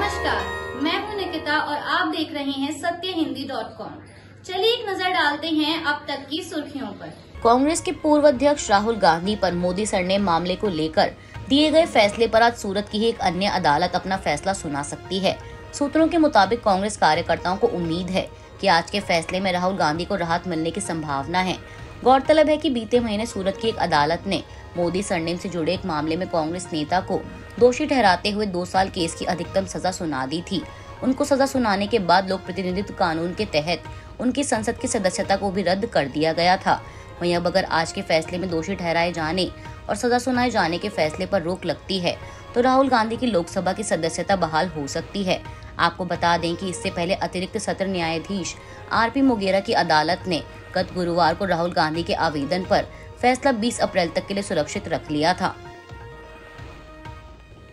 नमस्कार, मैं हूं निकिता और आप देख रहे हैं सत्यहिंदी.com। चलिए एक नजर डालते हैं अब तक की सुर्खियों पर। कांग्रेस के पूर्व अध्यक्ष राहुल गांधी पर मोदी सरनेम मामले को लेकर दिए गए फैसले पर आज सूरत की एक अन्य अदालत अपना फैसला सुना सकती है। सूत्रों के मुताबिक कांग्रेस कार्यकर्ताओं को उम्मीद है कि आज के फैसले में राहुल गांधी को राहत मिलने की संभावना है। गौरतलब है कि बीते महीने सूरत की एक अदालत ने मोदी सरनेम से जुड़े एक मामले में कांग्रेस नेता को दोषी ठहराते हुए 2 साल केस की अधिकतम सजा सुना दी थी। उनको सजा सुनाने के बाद लोक प्रतिनिधित्व कानून के तहत उनकी संसद की सदस्यता को भी रद्द कर दिया गया था। वहीं अब अगर आज के फैसले में दोषी ठहराए जाने और सजा सुनाए जाने के फैसले पर रोक लगती है तो राहुल गांधी की लोकसभा की सदस्यता बहाल हो सकती है। आपको बता दें कि इससे पहले अतिरिक्त सत्र न्यायाधीश आरपी मोगेरा की अदालत ने गत गुरुवार को राहुल गांधी के आवेदन पर फैसला 20 अप्रैल तक के लिए सुरक्षित रख लिया था।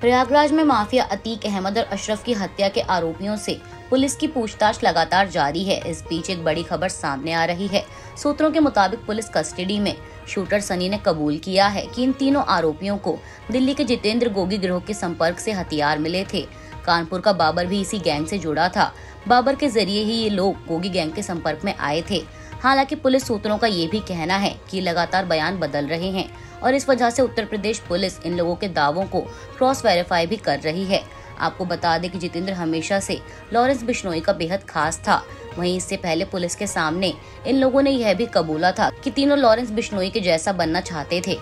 प्रयागराज में माफिया अतीक अहमद और अशरफ की हत्या के आरोपियों से पुलिस की पूछताछ लगातार जारी है। इस बीच एक बड़ी खबर सामने आ रही है। सूत्रों के मुताबिक पुलिस कस्टडी में शूटर सनी ने कबूल किया है कि इन तीनों आरोपियों को दिल्ली के जितेंद्र गोगी गिरोह के संपर्क से हथियार मिले थे। कानपुर का बाबर भी इसी गैंग से जुड़ा था। बाबर के जरिए ही ये लोग गोगी गैंग के संपर्क में आए थे। हालांकि पुलिस सूत्रों का ये भी कहना है कि लगातार बयान बदल रहे हैं और इस वजह से उत्तर प्रदेश पुलिस इन लोगों के दावों को क्रॉस वेरीफाई भी कर रही है। आपको बता दें कि जितेंद्र हमेशा से लॉरेंस बिश्नोई का बेहद खास था। वहीं इससे पहले पुलिस के सामने इन लोगों ने यह भी कबूला था कि तीनों लॉरेंस बिश्नोई के जैसा बनना चाहते थे।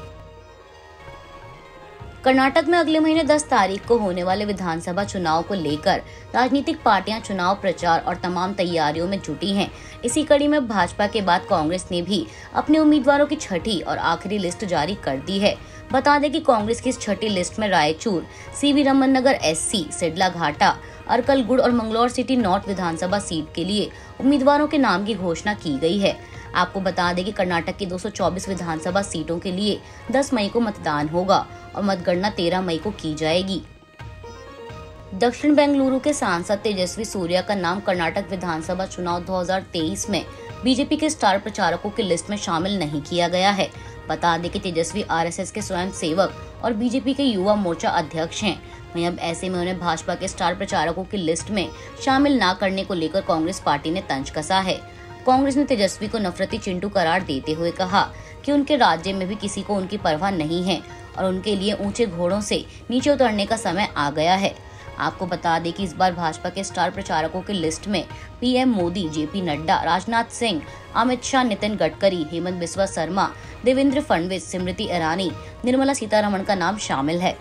कर्नाटक में अगले महीने 10 तारीख को होने वाले विधानसभा चुनाव को लेकर राजनीतिक पार्टियां चुनाव प्रचार और तमाम तैयारियों में जुटी हैं। इसी कड़ी में भाजपा के बाद कांग्रेस ने भी अपने उम्मीदवारों की छठी और आखिरी लिस्ट जारी कर दी है। बता दें कि कांग्रेस की इस छठी लिस्ट में रायचूर, सीवी रमन नगर एससी, सिडला घाटा, अरकलगुड़ और मंगलौर सिटी नॉर्थ विधानसभा सीट के लिए उम्मीदवारों के नाम की घोषणा की गई है। आपको बता दें कि कर्नाटक की 224 विधानसभा सीटों के लिए 10 मई को मतदान होगा और मतगणना 13 मई को की जाएगी। दक्षिण बेंगलुरु के सांसद तेजस्वी सूर्या का नाम कर्नाटक विधानसभा चुनाव 2023 में बीजेपी के स्टार प्रचारकों की लिस्ट में शामिल नहीं किया गया है। बता दें कि तेजस्वी आरएसएस के स्वयं सेवक और बीजेपी के युवा मोर्चा अध्यक्ष हैं। वहीं अब ऐसे में उन्हें भाजपा के स्टार प्रचारकों की लिस्ट में शामिल न करने को लेकर कांग्रेस पार्टी ने तंज कसा है। कांग्रेस ने तेजस्वी को नफरती चिंटू करार देते हुए कहा कि उनके राज्य में भी किसी को उनकी परवाह नहीं है और उनके लिए ऊंचे घोड़ों से नीचे उतरने का समय आ गया है। आपको बता दें कि इस बार भाजपा के स्टार प्रचारकों की लिस्ट में पीएम मोदी, जेपी नड्डा, राजनाथ सिंह, अमित शाह, नितिन गडकरी, हेमंत बिस्वा शर्मा, देवेंद्र फडणवीस, स्मृति ईरानी, निर्मला सीतारमण का नाम शामिल है।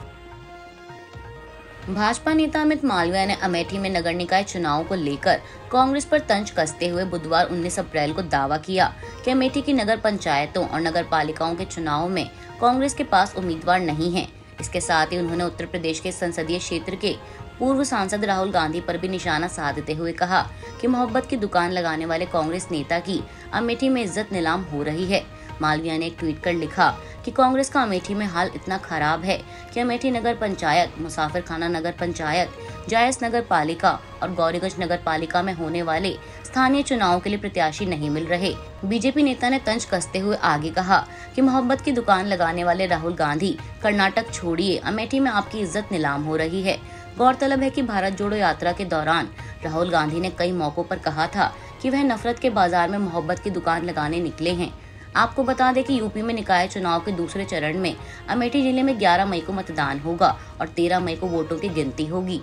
भाजपा नेता अमित मालवीय ने अमेठी में नगर निकाय चुनाव को लेकर कांग्रेस पर तंज कसते हुए बुधवार 19 अप्रैल को दावा किया कि अमेठी की नगर पंचायतों और नगर पालिकाओं के चुनाव में कांग्रेस के पास उम्मीदवार नहीं है। इसके साथ ही उन्होंने उत्तर प्रदेश के संसदीय क्षेत्र के पूर्व सांसद राहुल गांधी पर भी निशाना साधते हुए कहा कि मोहब्बत की दुकान लगाने वाले कांग्रेस नेता की अमेठी में इज्जत नीलाम हो रही है। मालवीय ने एक ट्वीट कर लिखा कि कांग्रेस का अमेठी में हाल इतना खराब है कि अमेठी नगर पंचायत, मुसाफिरखाना नगर पंचायत, जायस नगर पालिका और गौरीगंज नगर पालिका में होने वाले स्थानीय चुनावों के लिए प्रत्याशी नहीं मिल रहे। बीजेपी नेता ने तंज कसते हुए आगे कहा कि मोहब्बत की दुकान लगाने वाले राहुल गांधी, कर्नाटक छोड़िए, अमेठी में आपकी इज्जत नीलाम हो रही है। गौरतलब है कि भारत जोड़ो यात्रा के दौरान राहुल गांधी ने कई मौकों पर कहा था कि वह नफरत के बाजार में मोहब्बत की दुकान लगाने निकले हैं। आपको बता दें कि यूपी में निकाय चुनाव के दूसरे चरण में अमेठी जिले में 11 मई को मतदान होगा और 13 मई को वोटों की गिनती होगी।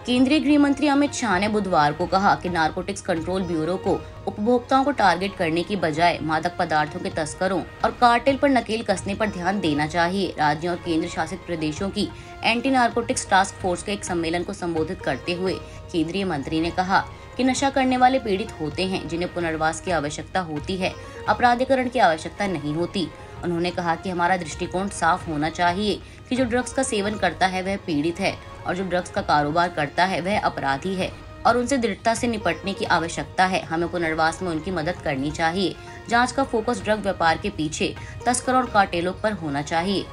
केंद्रीय गृह मंत्री अमित शाह ने बुधवार को कहा कि नारकोटिक्स कंट्रोल ब्यूरो को उपभोक्ताओं को टारगेट करने की बजाय मादक पदार्थों के तस्करों और कार्टेल पर नकेल कसने पर ध्यान देना चाहिए। राज्यों और केंद्र शासित प्रदेशों की एंटी नारकोटिक्स टास्क फोर्स के एक सम्मेलन को संबोधित करते हुए केंद्रीय मंत्री ने कहा कि नशा करने वाले पीड़ित होते हैं जिन्हें पुनर्वास की आवश्यकता होती है, अपराधीकरण की आवश्यकता नहीं होती। उन्होंने कहा कि हमारा दृष्टिकोण साफ होना चाहिए कि जो ड्रग्स का सेवन करता है वह पीड़ित है और जो ड्रग्स का कारोबार करता है वह अपराधी है और उनसे दृढ़ता से निपटने की आवश्यकता है। हमें पुनर्वास में उनकी मदद करनी चाहिए। जांच का फोकस ड्रग व्यापार के पीछे तस्करों और कार्टेलों पर होना चाहिए।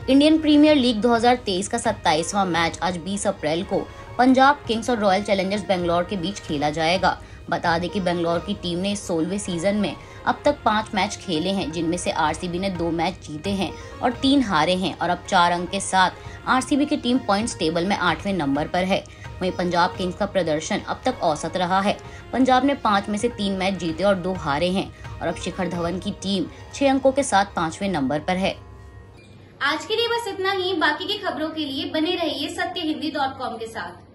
इंडियन प्रीमियर लीग 2023 का 27वां मैच आज 20 अप्रैल को पंजाब किंग्स और रॉयल चैलेंजर्स बेंगलौर के बीच खेला जाएगा। बता दें कि बेंगलौर की टीम ने इस 16वें सीजन में अब तक 5 मैच खेले हैं, जिनमें से आरसीबी ने 2 मैच जीते हैं और 3 हारे हैं और अब 4 अंक के साथ आरसीबी की टीम पॉइंट्स टेबल में 8वें नंबर पर है। वहीं पंजाब किंग्स का प्रदर्शन अब तक औसत रहा है। पंजाब ने 5 में से 3 मैच जीते और 2 हारे हैं और अब शिखर धवन की टीम 6 अंकों के साथ 5वें नंबर पर है। आज के लिए बस इतना ही। बाकी की खबरों के लिए बने रहिए सत्यहिंदी.com के साथ।